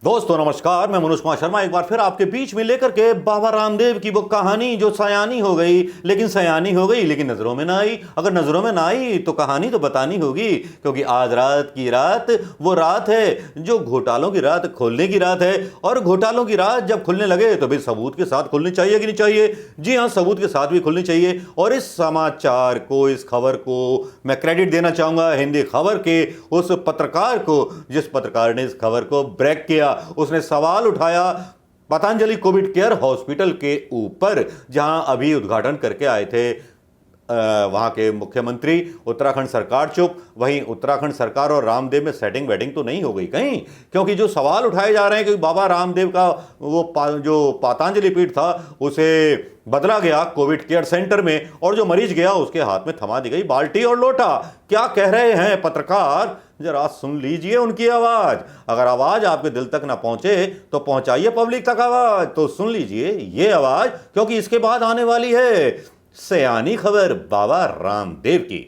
दोस्तों नमस्कार, मैं मनोज कुमार शर्मा एक बार फिर आपके बीच में लेकर के बाबा रामदेव की वो कहानी जो सयानी हो गई, लेकिन सयानी हो गई लेकिन नजरों में ना आई। अगर नजरों में ना आई तो कहानी तो बतानी होगी, क्योंकि आज रात की रात वो रात है जो घोटालों की रात, खोलने की रात है। और घोटालों की रात जब खुलने लगे तो भाई सबूत के साथ खुलनी चाहिए कि नहीं चाहिए? जी हाँ, सबूत के साथ भी खुलनी चाहिए। और इस समाचार को, इस खबर को मैं क्रेडिट देना चाहूंगा हिंदी खबर के उस पत्रकार को, जिस पत्रकार ने इस खबर को ब्रेक किया। उसने सवाल उठाया पतंजलि कोविड केयर हॉस्पिटल के ऊपर, जहां अभी उद्घाटन करके आए थे वहां के मुख्यमंत्री। उत्तराखंड सरकार चुप। वहीं उत्तराखंड सरकार और रामदेव में सेटिंग वेटिंग तो नहीं हो गई कहीं? क्योंकि जो सवाल उठाए जा रहे हैं कि बाबा रामदेव का वो जो पतंजलि पीठ था उसे बदला गया कोविड केयर सेंटर में, और जो मरीज गया उसके हाथ में थमा दी गई बाल्टी और लोटा। क्या कह रहे हैं पत्रकार, जरा सुन लीजिए उनकी आवाज। अगर आवाज आपके दिल तक ना पहुंचे तो पहुंचाइए पब्लिक तक आवाज। तो सुन लीजिए ये आवाज, क्योंकि इसके बाद आने वाली है सयानी खबर बाबा रामदेव की।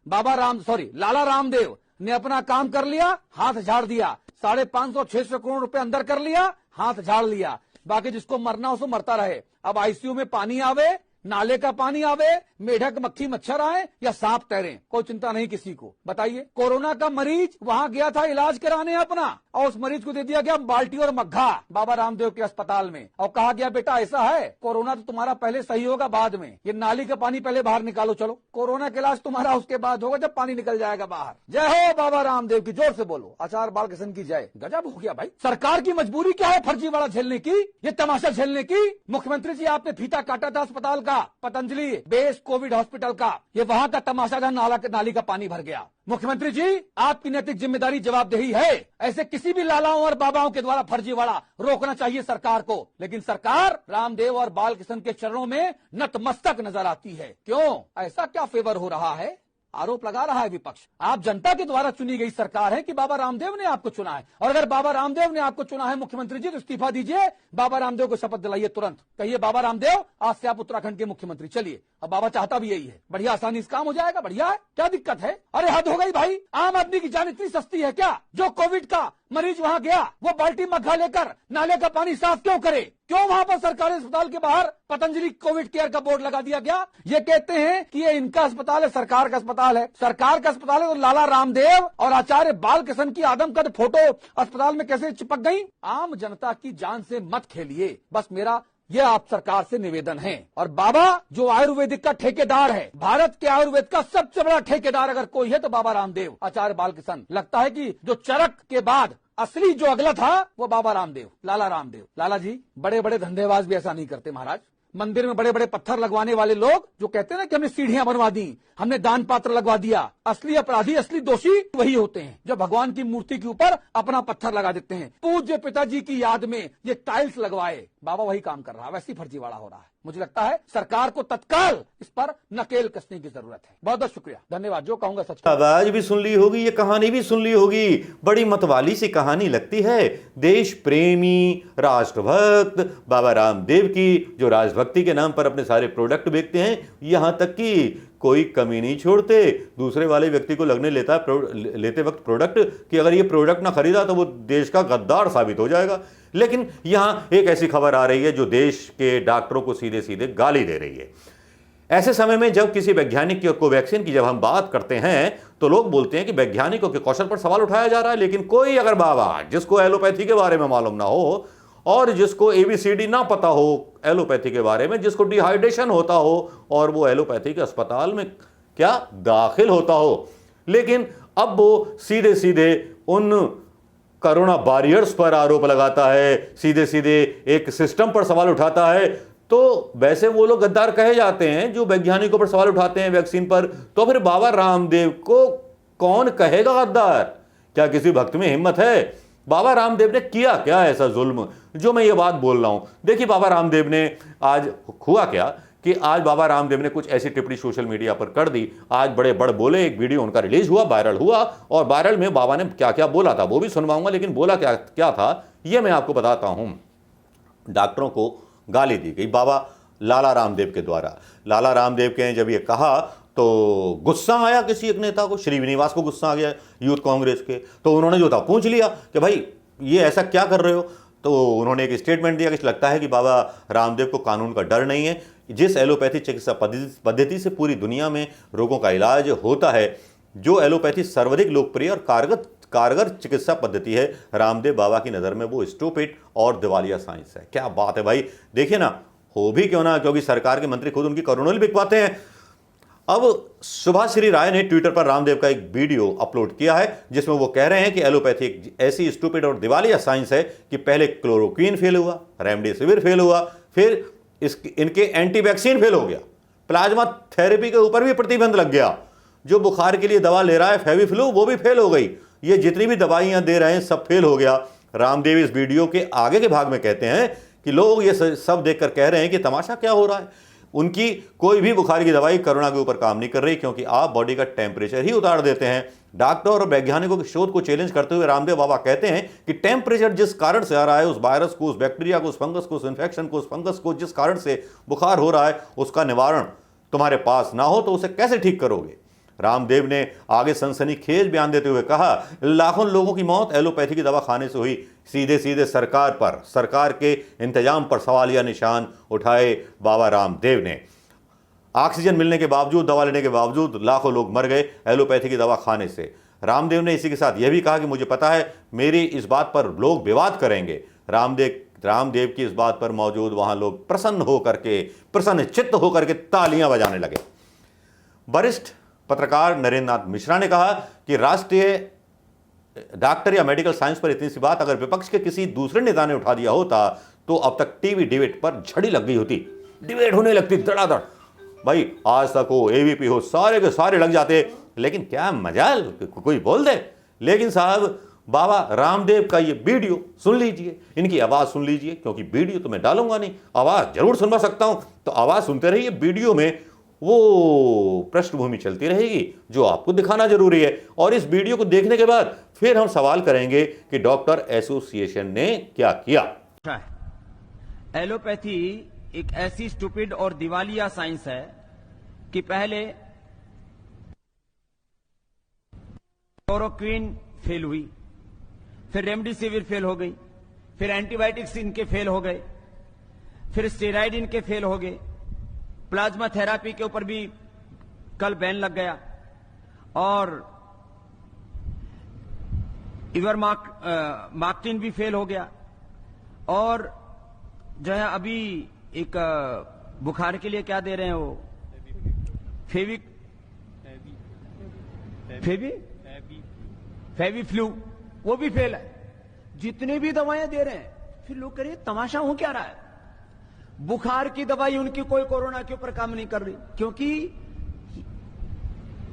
लाला रामदेव ने अपना काम कर लिया, हाथ झाड़ दिया। 550-600 करोड़ रुपए अंदर कर लिया, हाथ झाड़ लिया। बाकी जिसको मरना उसको मरता रहे। अब आईसीयू में पानी आवे, नाले का पानी आवे, मेढक मक्खी मच्छर आए या सांप तैरें, कोई चिंता नहीं किसी को। बताइए, कोरोना का मरीज वहां गया था इलाज कराने अपना, और उस मरीज को दे दिया गया बाल्टी और मग्घा बाबा रामदेव के अस्पताल में, और कहा गया बेटा ऐसा है, कोरोना तो तुम्हारा पहले सही होगा बाद में, ये नाली का पानी पहले बाहर निकालो, चलो कोरोना का इलाज तुम्हारा उसके बाद होगा जब पानी निकल जाएगा बाहर। जय हो बाबा रामदेव की, जोर से बोलो। आचार्य बालकृष्ण की जय। गजब हो गया भाई। सरकार की मजबूरी क्या है फर्जीवाड़ा झेलने की, ये तमाशा झेलने की? मुख्यमंत्री जी आपने फीता काटा था अस्पताल का, पतंजलि बेस कोविड हॉस्पिटल का, ये वहां का तमाशा था, नाली का पानी भर गया। मुख्यमंत्री जी आपकी नैतिक जिम्मेदारी जवाबदेही है, ऐसे किसी भी लालाओं और बाबाओं के द्वारा फर्जीवाड़ा रोकना चाहिए सरकार को। लेकिन सरकार रामदेव और बालकृष्ण के चरणों में नतमस्तक नजर आती है। क्यों? ऐसा क्या फेवर हो रहा है? आरोप लगा रहा है विपक्ष। आप जनता के द्वारा चुनी गई सरकार है कि बाबा रामदेव ने आपको चुना है, और अगर बाबा रामदेव ने आपको चुना है मुख्यमंत्री जी तो इस्तीफा दीजिए, बाबा रामदेव को शपथ दिलाइए तुरंत। कहिए बाबा रामदेव आज से आप उत्तराखंड के मुख्यमंत्री। चलिए, अब बाबा चाहता भी यही है, बढ़िया आसानी से काम हो जाएगा। बढ़िया है, क्या दिक्कत है? अरे हद हो गई भाई, आम आदमी की जान इतनी सस्ती है क्या? जो कोविड का मरीज वहां गया वो बाल्टी मग्घा लेकर नाले का पानी साफ क्यों करे? क्यों वहां पर सरकारी अस्पताल के बाहर पतंजलि कोविड केयर का बोर्ड लगा दिया गया? ये कहते हैं कि ये इनका अस्पताल है, सरकार का अस्पताल है। सरकार का अस्पताल है तो लाला रामदेव और आचार्य बालकृष्ण की आदमकद फोटो अस्पताल में कैसे चिपक गई? आम जनता की जान से मत खेलिए, बस मेरा ये आप सरकार से निवेदन है। और बाबा जो आयुर्वेदिक का ठेकेदार है, भारत के आयुर्वेद का सबसे बड़ा ठेकेदार अगर कोई है तो बाबा रामदेव, आचार्य बालकृष्ण। लगता है कि जो चरक के बाद असली जो अगला था वो बाबा रामदेव, लाला रामदेव। लाला जी बड़े बड़े धंधेबाज भी ऐसा नहीं करते महाराज। मंदिर में बड़े बड़े पत्थर लगवाने वाले लोग जो कहते हैं ना कि हमने सीढ़ियां बनवा दी, हमने दान पात्र लगवा दिया, असली अपराधी, असली दोषी वही होते हैं जो भगवान की मूर्ति के ऊपर अपना पत्थर लगा देते हैं। पूज्य पिताजी की याद में ये टाइल्स लगवाए, बाबा वही काम कर रहा है, वैसी फर्जीवाड़ा हो रहा है। मुझे लगता है सरकार को तत्काल इस पर नकेल कसने की जरूरत है। बहुत बहुत शुक्रिया, धन्यवाद। जो कहूंगा सच। आवाज भी सुन ली होगी, ये कहानी भी सुन ली होगी। बड़ी मतवाली सी कहानी लगती है। देश प्रेमी, राष्ट्रभक्त बाबा रामदेव की, जो राजभक्ति के नाम पर अपने सारे प्रोडक्ट बेचते हैं, यहां तक कि कोई कमी नहीं छोड़ते। दूसरे वाले व्यक्ति को लगने लेते वक्त प्रोडक्ट कि अगर ये प्रोडक्ट ना खरीदा तो वो देश का गद्दार साबित हो जाएगा। लेकिन यहां एक ऐसी खबर आ रही है जो देश के डॉक्टरों को सीधे सीधे गाली दे रही है। ऐसे समय में जब किसी वैज्ञानिक की कोवैक्सीन की जब हम बात करते हैं तो लोग बोलते हैं कि वैज्ञानिकों के कौशल पर सवाल उठाया जा रहा है। लेकिन कोई अगर बाबा जिसको एलोपैथी के बारे में मालूम ना हो, और जिसको एबीसीडी ना पता हो एलोपैथी के बारे में, जिसको डिहाइड्रेशन होता हो और वो एलोपैथी के अस्पताल में क्या दाखिल होता हो, लेकिन अब वो सीधे सीधे उन कोरोना वॉरियर्स पर आरोप लगाता है, सीधे सीधे एक सिस्टम पर सवाल उठाता है। तो वैसे वो लोग गद्दार कहे जाते हैं जो वैज्ञानिकों पर सवाल उठाते हैं वैक्सीन पर। तो फिर बाबा रामदेव को कौन कहेगा गद्दार? क्या किसी भक्त में हिम्मत है? बाबा रामदेव ने किया क्या ऐसा जुल्म जो मैं ये बात बोल रहा हूं? देखिए बाबा रामदेव ने आज हुआ क्या कि आज बाबा रामदेव ने कुछ ऐसी टिप्पणी सोशल मीडिया पर कर दी। आज बड़े बड़ बोले, एक वीडियो उनका रिलीज हुआ, वायरल हुआ, और वायरल में बाबा ने क्या क्या बोला था वो भी सुनवाऊंगा। लेकिन बोला क्या क्या था ये मैं आपको बताता हूं। डॉक्टरों को गाली दी गई बाबा लाला रामदेव के द्वारा। लाला रामदेव के जब ये कहा तो गुस्सा आया किसी एक नेता को, श्रीनिवास को गुस्सा आ गया यूथ कांग्रेस के। तो उन्होंने जो था पूछ लिया कि भाई ये ऐसा क्या कर रहे हो? तो उन्होंने एक स्टेटमेंट दिया कि लगता है कि बाबा रामदेव को कानून का डर नहीं है। जिस एलोपैथी चिकित्सा पद्धति से पूरी दुनिया में रोगों का इलाज होता है, जो एलोपैथी सर्वाधिक लोकप्रिय और कारगर चिकित्सा पद्धति है, रामदेव बाबा की नज़र में वो स्टूपिड और दिवालिया साइंस है। क्या बात है भाई, देखिए ना, हो भी क्यों ना, क्योंकि सरकार के मंत्री खुद उनकी करोड़ों बिकवाते हैं। अब सुभाश्री राय ने ट्विटर पर रामदेव का एक वीडियो अपलोड किया है जिसमें वो कह रहे हैं कि एलोपैथी एक ऐसी स्टूपिड और दिवालिया साइंस है कि पहले क्लोरोक्वीन फेल हुआ, रेमडेसिविर फेल हुआ, फिर इनके एंटी वैक्सीन फेल हो गया, प्लाज्मा थेरेपी के ऊपर भी प्रतिबंध लग गया, जो बुखार के लिए दवा ले रहा है फेविफ्लू वो भी फेल हो गई, ये जितनी भी दवाइयां दे रहे हैं सब फेल हो गया। रामदेव इस वीडियो के आगे के भाग में कहते हैं कि लोग ये सब देखकर कह रहे हैं कि तमाशा क्या हो रहा है, उनकी कोई भी बुखार की दवाई कोरोना के ऊपर काम नहीं कर रही, क्योंकि आप बॉडी का टेम्परेचर ही उतार देते हैं। डॉक्टर और वैज्ञानिकों की शोध को चैलेंज करते हुए रामदेव बाबा कहते हैं कि टेम्परेचर जिस कारण से आ रहा है, उस वायरस को, उस बैक्टीरिया को, उस फंगस को, उस इन्फेक्शन को, उस फंगस को जिस कारण से बुखार हो रहा है, उसका निवारण तुम्हारे पास ना हो तो उसे कैसे ठीक करोगे? रामदेव ने आगे सनसनीखेज बयान देते हुए कहा, लाखों लोगों की मौत एलोपैथी की दवा खाने से हुई, सीधे सीधे सरकार के इंतजाम पर सवालिया निशान उठाए बाबा रामदेव ने। ऑक्सीजन मिलने के बावजूद, दवा लेने के बावजूद लाखों लोग मर गए एलोपैथी की दवा खाने से। रामदेव ने इसी के साथ यह भी कहा कि मुझे पता है मेरी इस बात पर लोग विवाद करेंगे। रामदेव की इस बात पर मौजूद वहां लोग प्रसन्न चित्त होकर के तालियां बजाने लगे। वरिष्ठ पत्रकार नरेंद्र नाथ मिश्रा ने कहा कि राष्ट्रीय डॉक्टर या मेडिकल साइंस पर इतनी सी बात अगर विपक्ष के किसी दूसरे नेता ने उठा दिया होता तो अब तक टीवी डिबेट पर झड़ी लग गई होती, डिबेट होने लगती धड़ाधड़। भाई आज तक हो, एबीपी हो, सारे के सारे लग जाते, लेकिन क्या मजाल कोई बोल दे। लेकिन साहब बाबा रामदेव का ये वीडियो सुन लीजिए, इनकी आवाज सुन लीजिए, क्योंकि वीडियो तो मैं डालूंगा नहीं, आवाज जरूर सुनवा सकता हूं, तो आवाज सुनते रहिए। वीडियो में वो पृष्ठभूमि चलती रहेगी जो आपको दिखाना जरूरी है, और इस वीडियो को देखने के बाद फिर हम सवाल करेंगे कि डॉक्टर एसोसिएशन ने क्या किया। एलोपैथी एक ऐसी स्टूपिड और दिवालिया साइंस है कि पहले क्लोरोक्वीन फेल हुई, फिर रेमडेसिविर फेल हो गई, फिर एंटीबायोटिक्स इनके फेल हो गए, फिर स्टेरॉइड इनके फेल हो गए, प्लाज्मा थेरापी के ऊपर भी कल बैन लग गया, और इवरमाक्टिन भी फेल हो गया, और जो है अभी एक बुखार के लिए क्या दे रहे हैं वो फेविफ्लू, वो भी फेल है। जितने भी दवाएं दे रहे हैं, फिर लोग कह रहे हैं तमाशा हो क्या रहा है, बुखार की दवाई उनकी कोई कोरोना के ऊपर काम नहीं कर रही, क्योंकि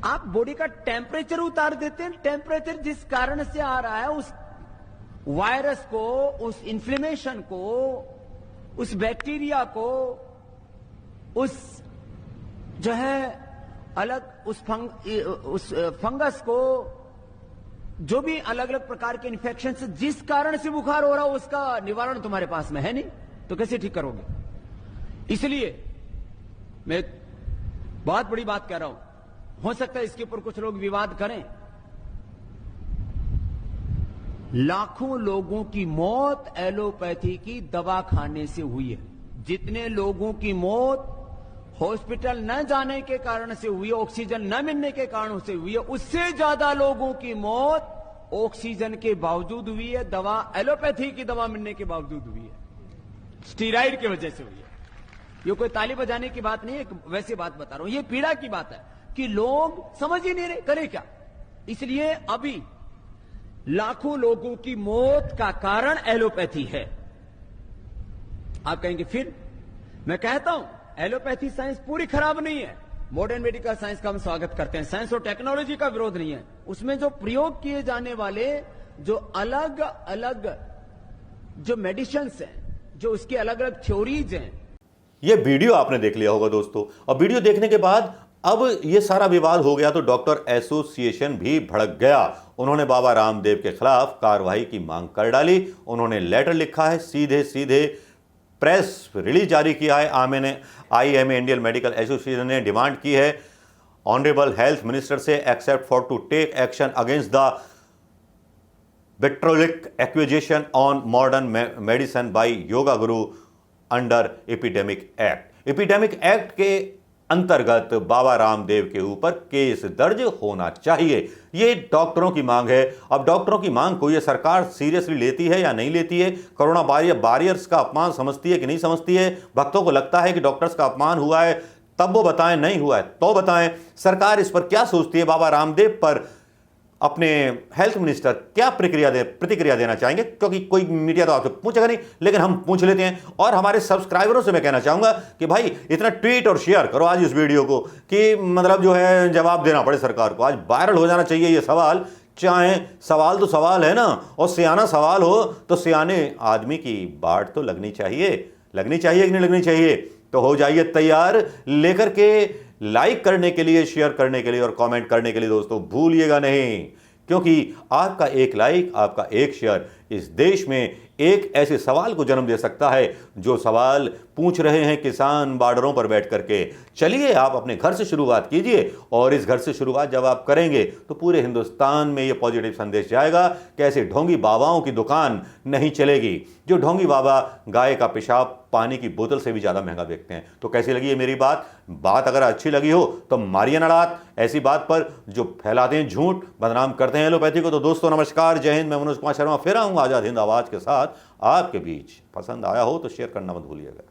आप बॉडी का टेम्परेचर उतार देते हैं। टेम्परेचर जिस कारण से आ रहा है, उस वायरस को, उस इन्फ्लेमेशन को, उस बैक्टीरिया को, उस जो है अलग उस फंगस को, जो भी अलग अलग प्रकार के इन्फेक्शन से जिस कारण से बुखार हो रहा हो, उसका निवारण तुम्हारे पास में है नहीं, तो कैसे ठीक करोगे? इसलिए मैं बहुत बड़ी बात कह रहा हूं, हो सकता है इसके ऊपर कुछ लोग विवाद करें। लाखों लोगों की मौत एलोपैथी की दवा खाने से हुई है। जितने लोगों की मौत हॉस्पिटल न जाने के कारण से हुई है, ऑक्सीजन न मिलने के कारण से हुई है, उससे ज्यादा लोगों की मौत ऑक्सीजन के बावजूद हुई है, दवा एलोपैथी की दवा मिलने के बावजूद हुई है, स्टीराइड की वजह से हुई है। ये कोई ताली बजाने की बात नहीं है, वैसी बात बता रहा हूं। ये पीड़ा की बात है कि लोग समझ ही नहीं रहे करे क्या। इसलिए अभी लाखों लोगों की मौत का कारण एलोपैथी है। आप कहेंगे फिर, मैं कहता हूं एलोपैथी साइंस पूरी खराब नहीं है। मॉडर्न मेडिकल साइंस का हम स्वागत करते हैं, साइंस और टेक्नोलॉजी का विरोध नहीं है। उसमें जो प्रयोग किए जाने वाले जो अलग अलग जो मेडिसिन्स हैं, जो उसकी अलग अलग थ्योरीज हैं। ये वीडियो आपने देख लिया होगा दोस्तों, और वीडियो देखने के बाद अब ये सारा विवाद हो गया तो डॉक्टर एसोसिएशन भी भड़क गया। उन्होंने बाबा रामदेव के खिलाफ कार्रवाई की मांग कर डाली। उन्होंने लेटर लिखा है, सीधे प्रेस रिलीज जारी किया है। IMA इंडियन मेडिकल एसोसिएशन ने डिमांड की है ऑनरेबल हेल्थ मिनिस्टर से except for to take action against the vitriolic acquisition on modern medicine by yoga guru under epidemic act. Epidemic act के अंतर्गत बाबा रामदेव के ऊपर केस दर्ज होना चाहिए, ये डॉक्टरों की मांग है। अब डॉक्टरों की मांग को ये सरकार सीरियसली लेती है या नहीं लेती है, कोरोना वॉरियर्स का अपमान समझती है कि नहीं समझती है, भक्तों को लगता है कि डॉक्टर्स का अपमान हुआ है तब वो बताएं, नहीं हुआ है तो बताएं। सरकार इस पर क्या सोचती है, बाबा रामदेव पर अपने हेल्थ मिनिस्टर क्या प्रतिक्रिया देना चाहेंगे, क्योंकि कोई मीडिया तो आपसे पूछेगा नहीं, लेकिन हम पूछ लेते हैं। और हमारे सब्सक्राइबरों से मैं कहना चाहूंगा कि भाई इतना ट्वीट और शेयर करो आज इस वीडियो को कि मतलब जो है जवाब देना पड़े सरकार को। आज वायरल हो जाना चाहिए ये सवाल, चाहे सवाल तो सवाल है ना, और सियाना सवाल हो तो सियाने आदमी की बाट तो लगनी चाहिए कि नहीं लगनी चाहिए। तो हो जाइए तैयार लेकर के लाइक करने के लिए, शेयर करने के लिए और कमेंट करने के लिए दोस्तों, भूलिएगा नहीं, क्योंकि आपका एक लाइक, आपका एक शेयर इस देश में एक ऐसे सवाल को जन्म दे सकता है जो सवाल पूछ रहे हैं किसान बॉर्डरों पर बैठ करके। चलिए आप अपने घर से शुरुआत कीजिए, और इस घर से शुरुआत जब आप करेंगे तो पूरे हिंदुस्तान में ये पॉजिटिव संदेश जाएगा कि ऐसे ढोंगी बाबाओं की दुकान नहीं चलेगी। जो ढोंगी बाबा गाय का पेशाब पानी की बोतल से भी ज्यादा महंगा बेचते हैं। तो कैसी लगी है मेरी बात अगर अच्छी लगी हो तो मारिए ना लात ऐसी बात पर जो फैलाते हैं झूठ, बदनाम करते हैं एलोपैथी को। तो दोस्तों नमस्कार, जय हिंद, मैं मनोज कुमार शर्मा फिर आऊंगा आजाद हिंद आवाज के साथ आपके बीच। पसंद आया हो तो शेयर करना मत भूलिएगा।